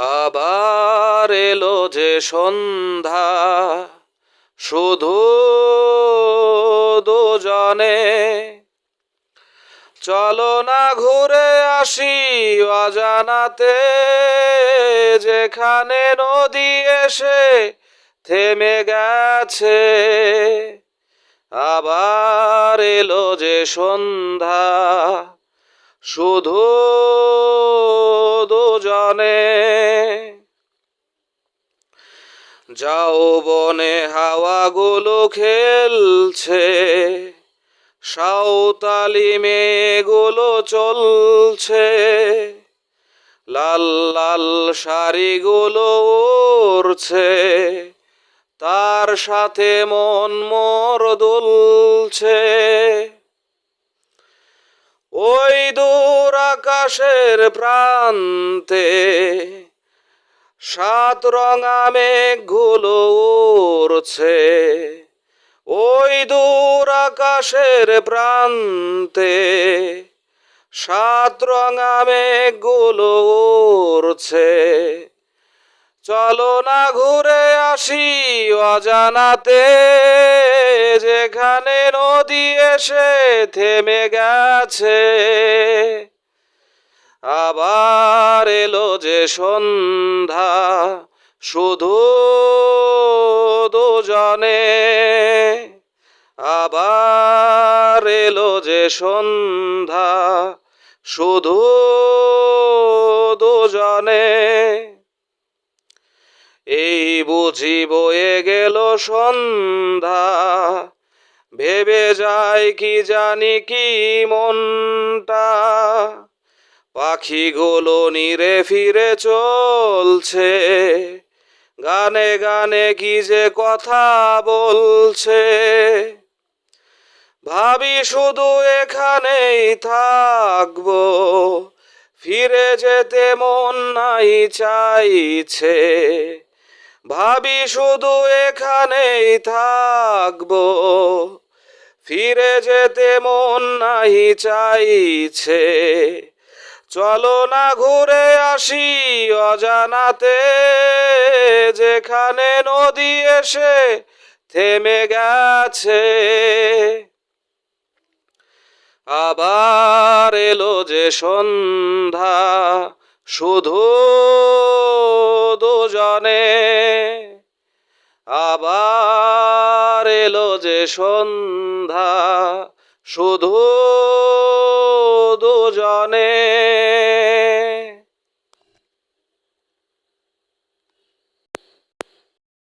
আবার এলো যে সন্ধ্যা, শুধু দুজনে। চলো না ঘুরে আসি অজানাতে, যেখানে নদী এসে থেমে গেছে। আবার এলো যে সন্ধ্যা, শুধু দুজনে। যাও বনে হাওয়াগুলো খেলছে, সাঁওতালি মেয়েগুলো চলছে, লাল লাল শাড়িগুলো উড়ছে, তার সাথে মন মোর দুলছে। ওই দূর আকাশের প্রান্তে সাত রঙা মেঘগুলো উড়ছে। ওই দূর আকাশের প্রান্তে সাত রঙা মেঘগুলো উড়ছে। চলো না ঘুরে আসি অজানাতে, যেখানে নদী এসে থেমে গেছে। আবার এলো যে সন্ধ্যা, শুধু দুজনে। আবার এলো যে সন্ধ্যা, শুধু দুজনে। এই বুঝি বয়ে গেল সন্ধ্যা, ভেবে যায় কি জানি কি মনটা। পাখিগুলো নীরে ফিরে চলছে, গানে গানে কি যে কথা বলছে। ভাবি শুধু এখানেই থাকবো, ফিরে যেতে মন নাই চাইছে। ভাবি শুধু এখানেই থাকবো, ফিরে যেতে মন নাই চাইছে। চলো না ঘুরে আসি অজানাতে, যেখানে নদী এসে থেমে গেছে। আবার এলো যে সন্ধ্যা, শুধু দুজনে। আবার এলো যে সন্ধ্যা, শুধু দুজনে।